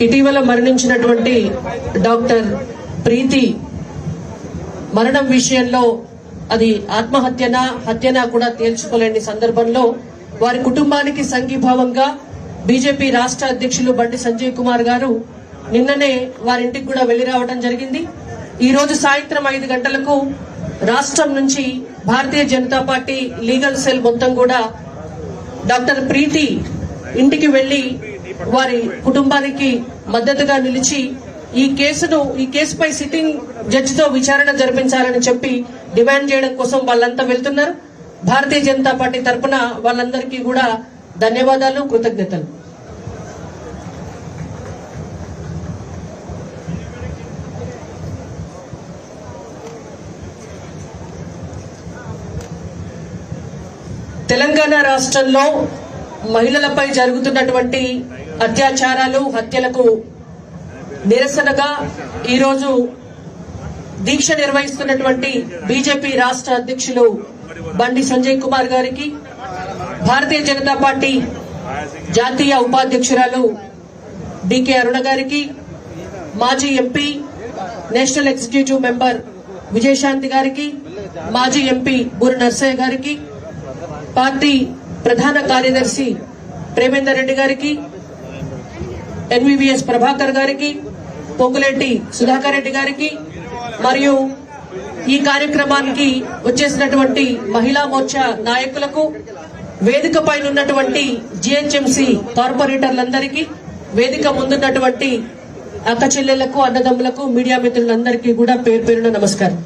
ఇటీవల మరణించినటువంటి డాక్టర్ ప్రీతి మరణం విషయంలో అది ఆత్మహత్యనా హత్యనా కూడా తేల్చుకోలేని సందర్భంలో వారి కుటుంబానికి సంఘీభావంగా బీజేపీ రాష్ట్ర అధ్యక్షులు బండి సంజయ్ కుమార్ గారు నిన్ననే వారింటికి కూడా వెళ్లి రావడం జరిగింది. ఈ రోజు సాయంత్రం 5 గంటలకు రాష్ట్రం నుంచి Bharatiya Janata party legal cell మొత్తం కూడా డాక్టర్ ప్రీతి ఇంటికి వెళ్లి వారి కుటుంబానికి మద్దతుగా నిలిచి ఈ కేసుపై సిట్టింగ్ జడ్జితో విచారణ జరిపించాలని చెప్పి డిమాండ్ చేయడం కోసం వాళ్ళంతా వెళ్తున్నారు. భారతీయ జనతా పార్టీ తరఫున వాళ్ళందరికీ కూడా ధన్యవాదాలు, కృతజ్ఞతలు. తెలంగాణ రాష్ట్రంలో మహిళలపై జరుగుతున్నటువంటి అత్యాచారాలు, హత్యలకు నిరసనగా ఈరోజు దీక్ష నిర్వహిస్తున్నటువంటి బీజేపీ రాష్ట్ర అధ్యక్షులు బండి సంజయ్ కుమార్ గారికి, భారతీయ జనతా పార్టీ జాతీయ ఉపాధ్యక్షురాలు డికే అరుణ గారికి, మాజీ MP national executive member Vijayashanti గారికి, మాజీ ఎంపీ బూర నర్సయ్య గారికి, పార్టీ ప్రధాన కార్యదర్శి ప్రేమేందర్ రెడ్డి గారికి, ఎన్వీవీఎస్ ప్రభాకర్ గారికి, పొంగులేటి సుధాకర్ రెడ్డి గారికి మరియు ఈ కార్యక్రమానికి వచ్చేసినటువంటి మహిళా మోర్చా నాయకులకు, వేదిక పైన ఉన్నటువంటి జీహెచ్ఎంసీ కార్పొరేటర్లందరికీ, వేదిక ముందున్నటువంటి అక్క చెల్లెళ్లకు, అన్నదమ్ములకు, మీడియా మిత్రులందరికీ కూడా పేరు పేరున నమస్కారం.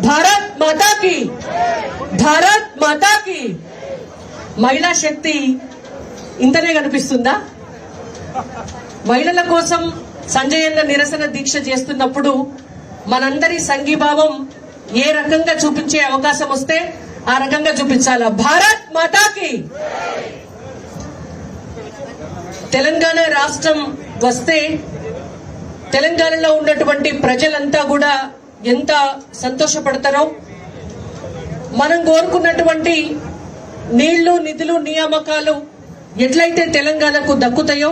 భారత్ మాతాకి, భారత్ మాతాకి. మహిళా శక్తి ఇంతనే కనిపిస్తుందా? మహిళల కోసం సంజయ్ అన్న నిరసన దీక్ష చేస్తున్నప్పుడు మనందరి సంఘీభావం ఏ రకంగా చూపించే అవకాశం వస్తే ఆ రకంగా చూపించాలా. భారత్ మాతాకి. తెలంగాణ రాష్ట్రం వస్తే తెలంగాణలో ఉన్నటువంటి ప్రజలంతా కూడా ఎంత సంతోషపడతారో, మనం కోరుకున్నటువంటి నీళ్లు, నిధులు, నియామకాలు ఎట్లయితే తెలంగాణకు దక్కుతాయో,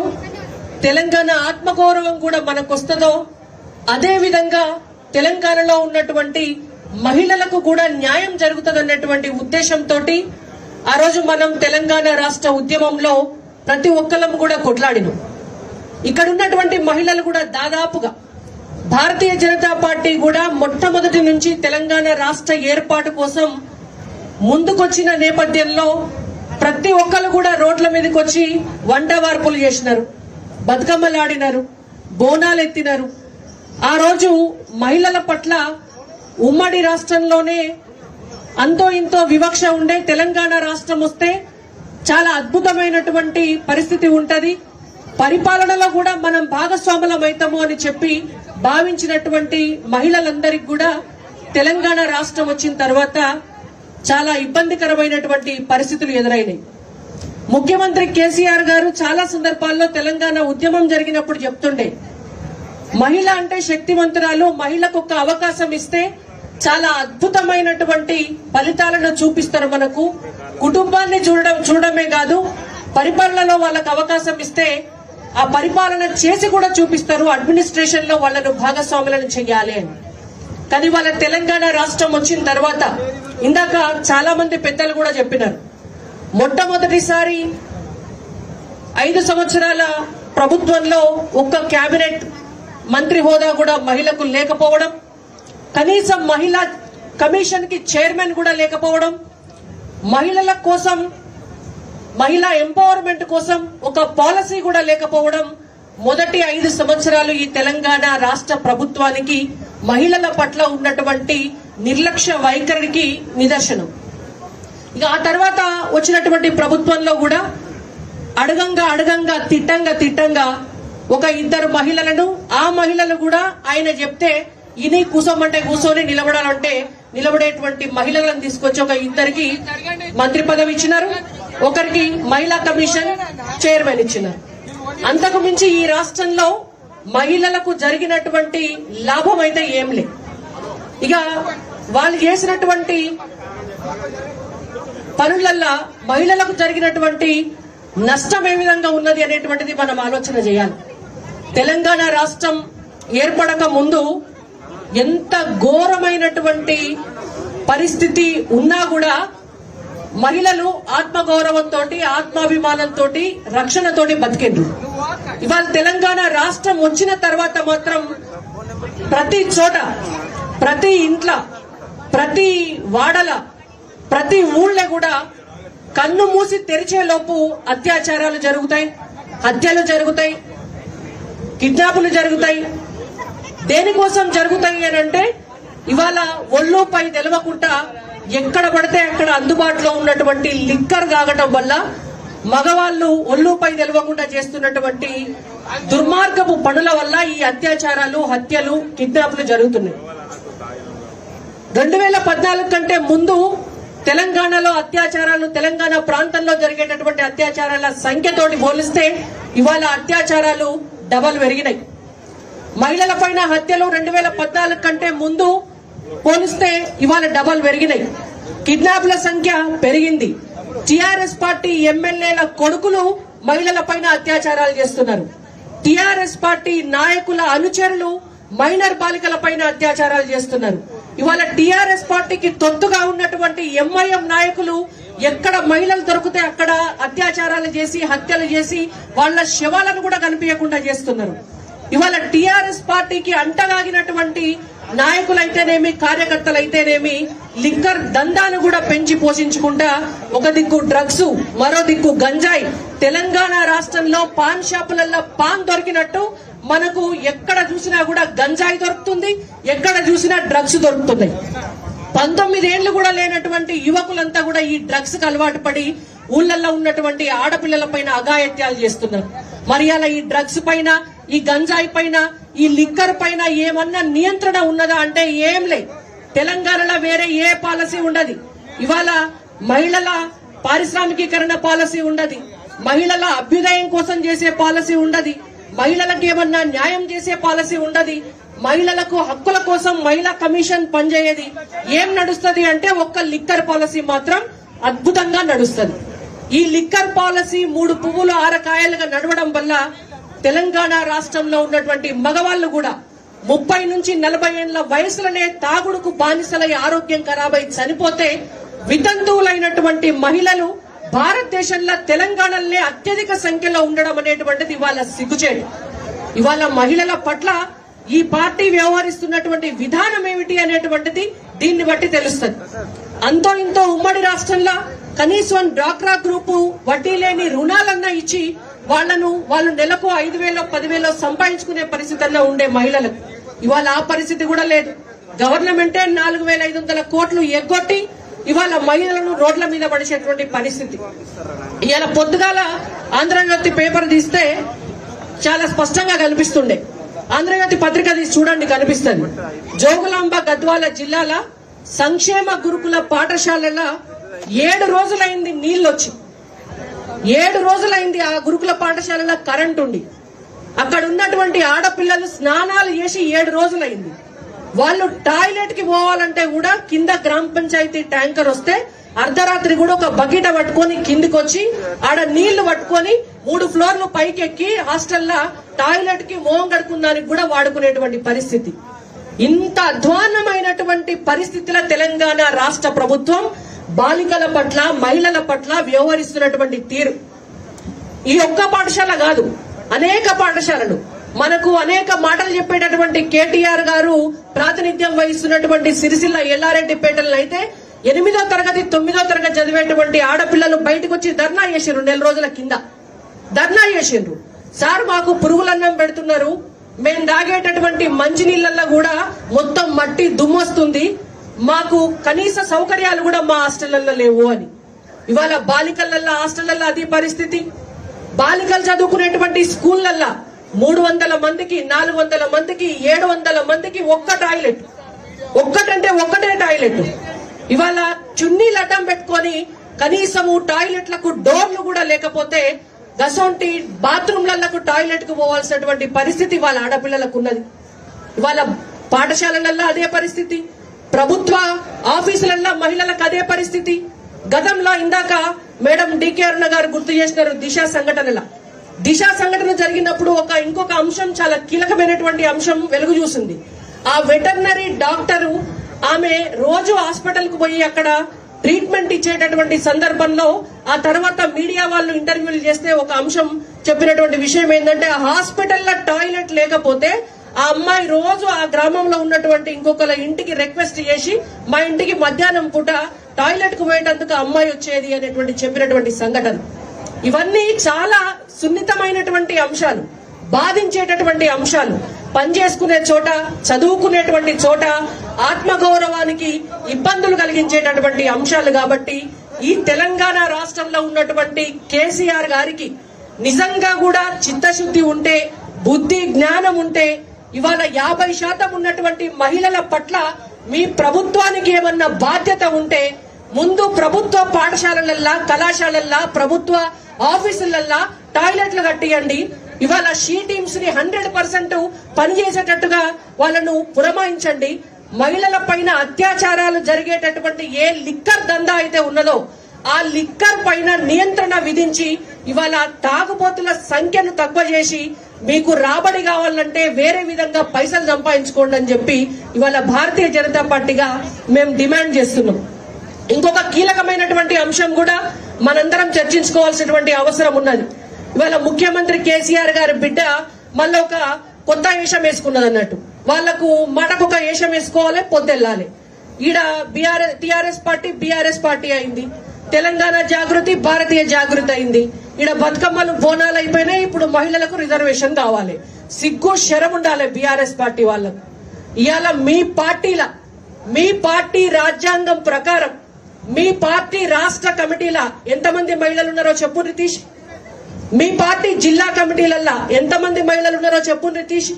తెలంగాణ ఆత్మగౌరవం కూడా మనకు వస్తుందో, అదే విధంగా తెలంగాణలో ఉన్నటువంటి మహిళలకు కూడా న్యాయం జరుగుతుందన్నటువంటి ఉద్దేశంతో ఆ రోజు మనం తెలంగాణ రాష్ట్ర ఉద్యమంలో ప్రతి ఒక్కళ్ళం కూడా కొట్లాడినాం. ఇక్కడ ఉన్నటువంటి మహిళలు కూడా దాదాపుగా భారతీయ జనతా పార్టీ కూడా మొట్టమొదటి నుంచి తెలంగాణ రాష్ట్ర ఏర్పాటు కోసం ముందుకొచ్చిన నేపథ్యంలో ప్రతి ఒక్కరు కూడా రోడ్ల మీదకి వచ్చి వంట వార్పులు చేసినారు, బతుకమ్మలు ఆడినారు, బోనాలు ఎత్తినారు. ఆ రోజు మహిళల పట్ల ఉమ్మడి రాష్ట్రంలోనే అంతో ఇంతో వివక్ష ఉండే, తెలంగాణ రాష్ట్రం వస్తే చాలా అద్భుతమైనటువంటి పరిస్థితి ఉంటది, పరిపాలనలో కూడా మనం భాగస్వాములం అవుతాము అని చెప్పి భావించినటువంటి మహిళలందరికీ కూడా తెలంగాణ రాష్ట్రం వచ్చిన తర్వాత చాలా ఇబ్బందికరమైనటువంటి పరిస్థితులు ఎదురైనాయి. ముఖ్యమంత్రి కేసీఆర్ గారు చాలా సందర్భాల్లో తెలంగాణ ఉద్యమం జరిగినప్పుడు చెప్తుండే, మహిళ అంటే శక్తివంతురాలు, మహిళకు ఒక అవకాశం ఇస్తే చాలా అద్భుతమైనటువంటి ఫలితాలను చూపిస్తారు. మనకు కుటుంబాన్ని చూడడమే కాదు, పరిపాలనలో వాళ్ళకు అవకాశం ఇస్తే ఆ పరిపాలన చేసి కూడా చూపిస్తారు, అడ్మినిస్ట్రేషన్ లో వాళ్ళను భాగస్వాములను చేయాలి అని. కానీ వాళ్ళ తెలంగాణ రాష్ట్రం వచ్చిన తర్వాత, ఇందాక చాలా మంది పెద్దలు కూడా చెప్పినారు, మొట్టమొదటిసారి 5 సంవత్సరాల ప్రభుత్వంలో ఒక్క కేబినెట్ మంత్రి హోదా కూడా మహిళకు లేకపోవడం, కనీసం మహిళా కమిషన్ కి చైర్మన్ కూడా లేకపోవడం, మహిళల కోసం, మహిళా ఎంపవర్మెంట్ కోసం ఒక పాలసీ కూడా లేకపోవడం మొదటి 5 సంవత్సరాలు ఈ తెలంగాణ రాష్ట్ర ప్రభుత్వానికి మహిళల పట్ల ఉన్నటువంటి నిర్లక్ష్య వైఖరికి నిదర్శనం. ఇక ఆ తర్వాత వచ్చినటువంటి ప్రభుత్వంలో కూడా అడగంగా తిట్టంగా ఒక 2 మహిళలను, ఆ మహిళలు కూడా ఆయన చెప్తే ఇని కూసోమంటే కూర్చొని, నిలబడాలంటే నిలబడేటువంటి మహిళలను తీసుకొచ్చి ఒక 2కి మంత్రి పదవి ఇచ్చినారు, ఒకరికి మహిళా కమిషన్ చైర్మన్ ఇచ్చినారు. అంతకు మించి ఈ రాష్ట్రంలో మహిళలకు జరిగినటువంటి లాభం అయితే ఏం లేదు. ఇక వాళ్ళు చేసినటువంటి పనులల్లా మహిళలకు జరిగినటువంటి నష్టం ఏ విధంగా ఉన్నది అనేటువంటిది మనం ఆలోచన చేయాలి. తెలంగాణ రాష్ట్రం ఏర్పడక ముందు ఎంత ఘోరమైనటువంటి పరిస్థితి ఉన్నా కూడా మహిళలు ఆత్మగౌరవంతో ఆత్మాభిమానంతో రక్షణతోటి బతికేండ్రు. ఇవాళ తెలంగాణ రాష్ట్రం వచ్చిన తర్వాత మాత్రం ప్రతి చోట, ప్రతి ఇంట్లో, ప్రతి వాడల, ప్రతి ఊళ్ళో కూడా కన్ను మూసి తెరిచే లోపు అత్యాచారాలు జరుగుతాయి, హత్యలు జరుగుతాయి, కిడ్నాపులు జరుగుతాయి. దేనికోసం జరుగుతాయి అని అంటే ఇవాళ ఒళ్ళుపై తెలవకుండా ఎక్కడ పడితే అక్కడ అందుబాటులో ఉన్నటువంటి లిక్కర్ తాగటం వల్ల మగవాళ్ళు ఒళ్ళుపై తెలవకుండా చేస్తున్నటువంటి దుర్మార్గపు పనుల వల్ల ఈ అత్యాచారాలు, హత్యలు, కిడ్నాపులు జరుగుతున్నాయి. 2014 కంటే ముందు తెలంగాణలో అత్యాచారాలు, తెలంగాణ ప్రాంతంలో జరిగేటటువంటి అత్యాచారాల సంఖ్యతోటి పోలిస్తే ఇవాళ అత్యాచారాలు డబల్ పెరిగినాయి. మహిళల పైన హత్యలు 2014 కంటే ముందు పోలిస్తే ఇవాళ డబల్ పెరిగినాయి. కిడ్నాప్ల సంఖ్య పెరిగింది. టిఆర్ఎస్ పార్టీ ఎమ్మెల్యేల కొడుకులు మహిళల పైన అత్యాచారాలు చేస్తున్నారు. టిఆర్ఎస్ పార్టీ నాయకుల అనుచరులు మైనర్ బాలికల పైన అత్యాచారాలు చేస్తున్నారు. ఇవాళ టిఆర్ఎస్ పార్టీకి తొత్తుగా ఉన్నటువంటి ఎంఐఎం నాయకులు ఎక్కడ మహిళలు దొరికితే అక్కడ అత్యాచారాలు చేసి, హత్యలు చేసి వాళ్ళ శవాలను కూడా కనిపించకుండా చేస్తున్నారు. ఇవాళ టిఆర్ఎస్ పార్టీకి అంటగాగినటువంటి నాయకులైతేనేమి, కార్యకర్తలైతేనేమి లిక్కర్ దందాను కూడా పెంచి పోషించుకుంటా ఒక దిక్కు డ్రగ్స్, మరో దిక్కు గంజాయి. తెలంగాణ రాష్ట్రంలో పాన్ షాపులలో పాన్ దొరికినట్టు మనకు ఎక్కడ చూసినా కూడా గంజాయి దొరుకుతుంది, ఎక్కడ చూసినా డ్రగ్స్ దొరుకుతున్నాయి. 19 ఏళ్లు కూడా లేనటువంటి యువకులంతా కూడా ఈ డ్రగ్స్ కు అలవాటు పడి ఊళ్ళల్లో ఉన్నటువంటి ఆడపిల్లల పైన అఘాయిత్యాలు చేస్తున్నారు. మరి అలా ఈ డ్రగ్స్ పైన, ఈ గంజాయి పైన, ఈ లిక్కర్ పైన ఏమన్నా నియంత్రణ ఉన్నదా అంటే ఏం లే. తెలంగాణలో వేరే ఏ పాలసీ ఉండదు. ఇవాళ మహిళల పారిశ్రామికీకరణ పాలసీ ఉండదు, మహిళల అభ్యుదయం కోసం చేసే పాలసీ ఉండదు, మహిళలకు ఏమన్నా న్యాయం చేసే పాలసీ ఉండదు, మహిళలకు హక్కుల కోసం మహిళా కమిషన్ పనిచేయేది. ఏం నడుస్తుంది అంటే ఒక్క లిక్కర్ పాలసీ మాత్రం అద్భుతంగా నడుస్తుంది. ఈ లిక్కర్ పాలసీ 3 పువ్వులు 6 కాయలుగా నడవడం వల్ల తెలంగాణ రాష్ట్రంలో ఉన్నటువంటి మగవాళ్లు కూడా 30 నుంచి 40 ఏళ్ల వయసులోనే తాగుడుకు బానిసలై ఆరోగ్యం ఖరాబై చనిపోతే వితంతువులైనటువంటి మహిళలు భారతదేశంలో తెలంగాణలోనే అత్యధిక సంఖ్యలో ఉండడం అనేటువంటిది ఇవాళ సిగ్గుచేటు. ఇవాళ మహిళల పట్ల ఈ పార్టీ వ్యవహరిస్తున్నటువంటి విధానం ఏమిటి అనేటువంటిది దీన్ని బట్టి తెలుస్తుంది. అంతో ఇంతో ఉమ్మడి రాష్ట్రంలో కనీసం డ్వాక్రా గ్రూపు వడ్డీ లేని రుణాలన్నా ఇచ్చి వాళ్ళు నెలకు 5,000 10,000 సంపాదించుకునే పరిస్థితుల్లో ఉండే మహిళలకు ఇవాళ ఆ పరిస్థితి కూడా లేదు. గవర్నమెంటే 4,500 కోట్లు ఎగ్గొట్టి ఇవాళ మహిళలను రోడ్ల మీద పడిచేటువంటి పరిస్థితి. ఇవాళ పొద్దుగాల ఆంధ్రజ్యోతి పేపర్ తీస్తే చాలా స్పష్టంగా కనిపిస్తుండే. ఆంధ్రజ్యోతి పత్రిక తీసి చూడండి, కనిపిస్తుంది. జోగులాంబ గద్వాల జిల్లాల సంక్షేమ గురుకుల పాఠశాలలో 7 రోజులైంది నీళ్లొచ్చి, 7 రోజులైంది ఆ గురుకుల పాఠశాలలో కరెంట్ ఉండి. అక్కడ ఉన్నటువంటి ఆడపిల్లలు స్నానాలు చేసి 7 రోజులైంది. వాళ్ళు టాయిలెట్ కి పోవాలంటే కూడా కింద గ్రామ పంచాయతీ ట్యాంకర్ వస్తే అర్ధరాత్రి కూడా ఒక బకెట పట్టుకొని కిందికి వచ్చి ఆడ నీళ్లు పట్టుకొని 3 ఫ్లోర్లు పైకెక్కి హాస్టల్లో టాయిలెట్ కి మోహం కడుకున్నానికి కూడా వాడుకునేటువంటి పరిస్థితి. ఇంత అధ్వాన్నమైనటువంటి పరిస్థితిలో తెలంగాణ రాష్ట్ర ప్రభుత్వం బాలికల పట్ల, మహిళల పట్ల వ్యవహరిస్తున్నటువంటి తీరు ఈ ఒక్క పాఠశాల కాదు, అనేక పాఠశాలలు. మనకు అనేక మాటలు చెప్పేటటువంటి కేటీఆర్ గారు ప్రాతినిధ్యం వహిస్తున్నటువంటి సిరిసిల్ల ఎల్లారెడ్డిపేటలను అయితే 8వ తరగతి 9వ తరగతి చదివేటువంటి ఆడపిల్లలు బయటకు వచ్చి ధర్నా చేసిండ్రు. 4 రోజుల కింద ధర్నా చేసిండ్రు. సార్ మాకు పురుగులన్నం పెడుతున్నారు, మేము తాగేటటువంటి మంచినీళ్ళల్లో కూడా మొత్తం మట్టి దుమ్మొస్తుంది, మాకు కనీస సౌకర్యాలు కూడా మా హాస్టళ్లలో లేవు అని. ఇవాళ బాలికలల్లో హాస్టళ్లలో అదే పరిస్థితి. బాలికలు చదువుకునేటువంటి స్కూళ్లల్లో 300 మందికి 400 మందికి 700 మందికి ఒక్క టాయిలెట్, ఒక్కటంటే ఒక్కటే టాయిలెట్. ఇవాళ చున్నీలు అడ్డం పెట్టుకొని కనీసము టాయిలెట్లకు డోర్లు కూడా లేకపోతే గసొంటి బాత్రూంలకు టాయిలెట్ కు పోవాల్సినటువంటి పరిస్థితి వాళ్ళ ఆడపిల్లలకు ఉన్నది. ఇవాళ పాఠశాలలలో అదే పరిస్థితి, ప్రభుత్వ ఆఫీసులలో మహిళలకు అదే పరిస్థితి, గతంలో ఇందాక మేడం డికే అరుణ గారు గుర్తు చేసినారు దిశ సంఘటన జరిగినప్పుడు ఇంకొక అంశం చాలా కీలకమైనటువంటి అంశం వెలుగు చూసింది. ఆ వెటర్నరీ డాక్టరు ఆమె రోజు హాస్పిటల్ కు పోయి అక్కడ ట్రీట్మెంట్ ఇచ్చేటటువంటి సందర్భంలో ఆ తర్వాత మీడియా వాళ్ళు ఇంటర్వ్యూలు చేస్తే ఒక అంశం చెప్పినటువంటి విషయం ఏంటంటే ఆ హాస్పిటల్లో టాయిలెట్ లేకపోతే ఆ అమ్మాయి రోజు ఆ గ్రామంలో ఉన్నటువంటి ఇంకొకళ్ళ ఇంటికి రిక్వెస్ట్ చేసి మా ఇంటికి మధ్యాహ్నం పూట టాయిలెట్ కు పోయేటందుకు అమ్మాయి వచ్చేది అనేటువంటి చెప్పినటువంటి సంఘటన. ఇవన్నీ చాలా సున్నితమైనటువంటి అంశాలు, బాధించేటటువంటి అంశాలు. పనిచేసుకునే చోట, చదువుకునేటువంటి చోట ఆత్మగౌరవానికి ఇబ్బందులు కలిగించేటటువంటి అంశాలు. కాబట్టి ఈ తెలంగాణ రాష్ట్రంలో ఉన్నటువంటి కేసీఆర్ గారికి నిజంగా కూడా చిత్తశుద్ధి ఉంటే, బుద్ధి జ్ఞానం ఉంటే ఇవాళ 50% ఉన్నటువంటి మహిళల పట్ల మీ ప్రభుత్వానికి ఏమన్నా బాధ్యత ఉంటే ముందు ప్రభుత్వ పాఠశాలలల్లా, కళాశాలల్లా, ప్రభుత్వ ఆఫీసులల్లా టాయిలెట్లు కట్టియండి. ఇవాళ షీ టీమ్స్ ని 100% పనిచేసేటట్టుగా వాళ్ళను పురమాయించండి. మహిళల పైన అత్యాచారాలు జరిగేటటువంటి ఏ లిక్కర్ దందా అయితే ఉన్నదో ఆ లిక్కర్ పైన నియంత్రణ విధించి ఇవాళ తాగుబోతుల సంఖ్యను తక్కువ చేసి మీకు రాబడి కావాలంటే వేరే విధంగా పైసలు సంపాదించుకోండి అని చెప్పి ఇవాళ భారతీయ జనతా పార్టీగా మేము డిమాండ్ చేస్తున్నాం. ఇంకొక కీలకమైనటువంటి అంశం కూడా మనందరం చర్చించుకోవాల్సినటువంటి అవసరం ఉన్నది. ఇవాళ ముఖ్యమంత్రి కేసీఆర్ గారి బిడ్డ మళ్ళీ ఒక కొత్త వేషం వేసుకున్నది అన్నట్టు. వాళ్లకు మడకొక వేషం వేసుకోవాలి, పొద్దెళ్ళాలి. ఈడ టిఆర్ఎస్ పార్టీ బీఆర్ఎస్ పార్టీ అయింది, తెలంగాణ జాగృతి భారతీయ జాగృతి అయింది. ఈడ బతుకమ్మలు బోనాలు అయిపోయినాయి, ఇప్పుడు మహిళలకు రిజర్వేషన్ కావాలి. సిగ్గు శరం ఉండాలి బీఆర్ఎస్ పార్టీ వాళ్ళకు. ఇవాళ మీ పార్టీ రాజ్యాంగం ప్రకారం మీ పార్టీ రాష్ట్ర కమిటీల ఎంతమంది మహిళలు ఉన్నారో చెప్పు నితీష్. మీ పార్టీ జిల్లా కమిటీలల్లా ఎంతమంది మహిళలు ఉన్నారో చెప్పు నితీష్.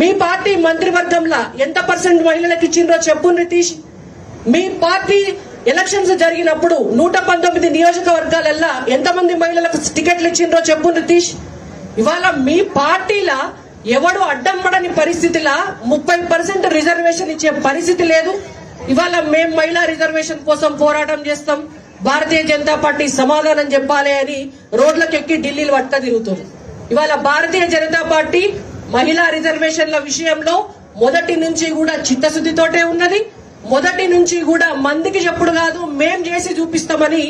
మీ పార్టీ మంత్రివర్గంలో ఎంత % మహిళలకు ఇచ్చిండ్రో చెప్పు నితీష్. మీ పార్టీ ఎలక్షన్స్ జరిగినప్పుడు 119 నియోజకవర్గాలల్లా ఎంతమంది మహిళలకు టికెట్లు ఇచ్చిండ్రో చెప్పు నితీష్. ఇవాళ మీ పార్టీలా ఎవడు అడ్డంపడని పరిస్థితిలా 30% రిజర్వేషన్ ఇచ్చే పరిస్థితి లేదు. ఇవాళ మేం మహిళా రిజర్వేషన్ కోసం పోరాటం చేస్తాం, భారతీయ జనతా పార్టీ సమాధానం చెప్పాలి అని రోడ్లకెక్కి ఢిల్లీలు పట్ట తిరుగుతుంది. ఇవాళ భారతీయ జనతా పార్టీ మహిళా రిజర్వేషన్ల విషయంలో మొదటి నుంచి కూడా చిత్తశుద్ధితోటే ఉన్నది. మొదటి నుంచి కూడా మందికి చెప్పుడు కాదు, మేం చేసి చూపిస్తామని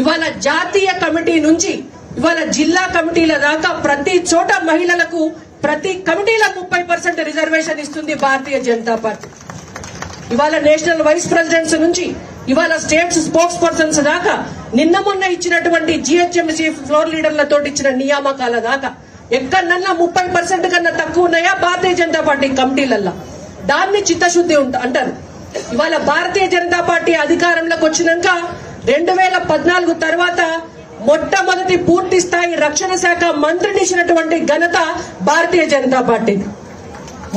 ఇవాళ జాతీయ కమిటీ నుంచి ఇవాళ జిల్లా కమిటీల దాకా ప్రతి చోట మహిళలకు ప్రతి కమిటీలో 30% రిజర్వేషన్ ఇస్తుంది భారతీయ జనతా పార్టీ. ఇవాళ నేషనల్ వైస్ ప్రెసిడెంట్స్ నుంచి ఇవాళ స్టేట్స్ స్పోక్స్ పర్సన్స్ దాకా నిన్న మొన్న ఇచ్చినటువంటి జిహెచ్ఎంసీ ఫ్లోర్ లీడర్లతో ఇచ్చిన నియామకాల దాకా ఎక్కడన్నా 30% కన్నా తక్కువ ఉన్నాయా భారతీయ జనతా పార్టీ కమిటీలల్లో? దాన్ని చిత్తశుద్ధి అంటారు. ఇవాళ భారతీయ జనతా పార్టీ అధికారంలోకి వచ్చినాక 2014 తర్వాత మొట్టమొదటి పూర్తి స్థాయి రక్షణ శాఖ మంత్రిని ఇచ్చినటువంటి ఘనత భారతీయ జనతా పార్టీది.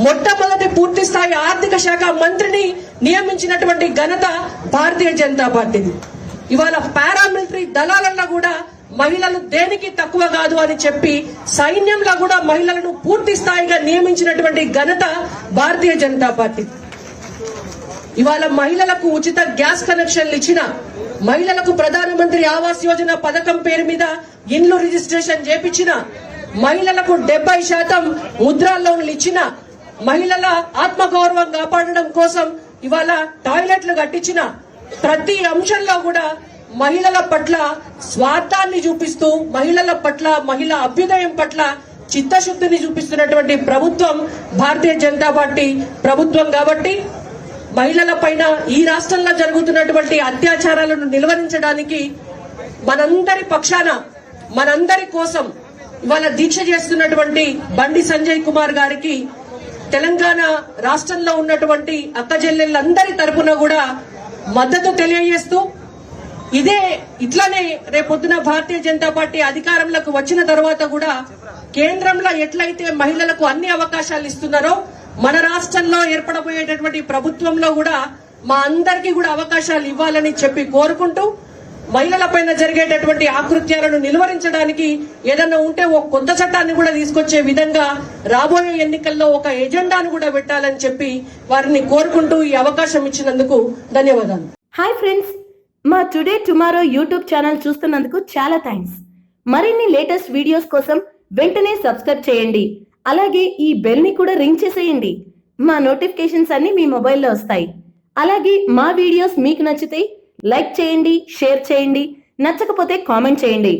మొట్టమొదటి పూర్తి స్థాయి ఆర్థిక శాఖ మంత్రిని నియమించినటువంటి ఘనత భారతీయ జనతా పార్టీది. ఇవాళ పారామిలిటరీ దళాలలో కూడా మహిళలు దేనికి తక్కువ కాదు అని చెప్పి సైన్యంలో కూడా మహిళలను పూర్తి స్థాయిగా నియమించినటువంటి ఘనత భారతీయ జనతా పార్టీ. ఇవాళ మహిళలకు ఉచిత గ్యాస్ కనెక్షన్లు ఇచ్చిన, మహిళలకు ప్రధానమంత్రి ఆవాస్ యోజన పథకం పేరు మీద ఇండ్లు రిజిస్ట్రేషన్ చేపించిన, మహిళలకు 70% ముద్రా లోన్లు ఇచ్చిన, మహిళల ఆత్మగౌరవం కాపాడడం కోసం ఇవాళ టాయిలెట్లు కట్టించిన, ప్రతి అంశంలో కూడా మహిళల పట్ల స్వార్థాన్ని చూపిస్తూ మహిళల పట్ల మహిళా అభ్యుదయం పట్ల చిత్తశుద్ధిని చూపిస్తున్నటువంటి ప్రభుత్వం భారతీయ జనతా పార్టీ ప్రభుత్వం. కాబట్టి మహిళల పైన ఈ రాష్ట్రంలో జరుగుతున్నటువంటి అత్యాచారాలను నిలువరించడానికి మనందరి పక్షాన మనందరి కోసం ఇవాళ దీక్ష చేస్తున్నటువంటి బండి సంజయ్ కుమార్ గారికి తెలంగాణ రాష్ట్రంలో ఉన్నటువంటి అక్క చెల్లెళ్ళందరి తరపున కూడా మద్దతు తెలియజేస్తూ ఇట్లానే రేపొద్దున భారతీయ జనతా పార్టీ అధికారంలోకి వచ్చిన తర్వాత కూడా కేంద్రంలో ఎట్లయితే మహిళలకు అన్ని అవకాశాలు ఇస్తున్నారో మన రాష్ట్రంలో ఏర్పడబోయేటటువంటి ప్రభుత్వంలో కూడా మా అందరికీ కూడా అవకాశాలు ఇవ్వాలని చెప్పి కోరుకుంటూ మహిళల పైన జరిగేటటువంటి ఆకృత్యాలను నిలువరించడానికి ఏదన్నా ఉంటే ఒక కొత్త చట్టాన్ని కూడా తీసుకొచ్చే విధంగా రాబోయే ఎన్నికల్లో ఒక ఎజెండాను కూడా పెట్టాలని చెప్పి వారిని కోరుకుంటూ ఈ అవకాశం ఇచ్చినందుకు ధన్యవాదాలు. హాయ్ ఫ్రెండ్స్, మా టుడే టుమారో యూట్యూబ్ ఛానల్ చూస్తున్నందుకు చాలా థ్యాంక్స్. మరిన్ని లేటెస్ట్ వీడియోస్ కోసం వెంటనే సబ్స్క్రైబ్ చేయండి. అలాగే ఈ బెల్ ని కూడా రింగ్ చేసేయండి. మా నోటిఫికేషన్స్ అన్ని మీ మొబైల్లో వస్తాయి. అలాగే మా వీడియోస్ మీకు నచ్చితే లైక్ చేయండి, షేర్ చేయండి, నచ్చకపోతే కామెంట్ చేయండి.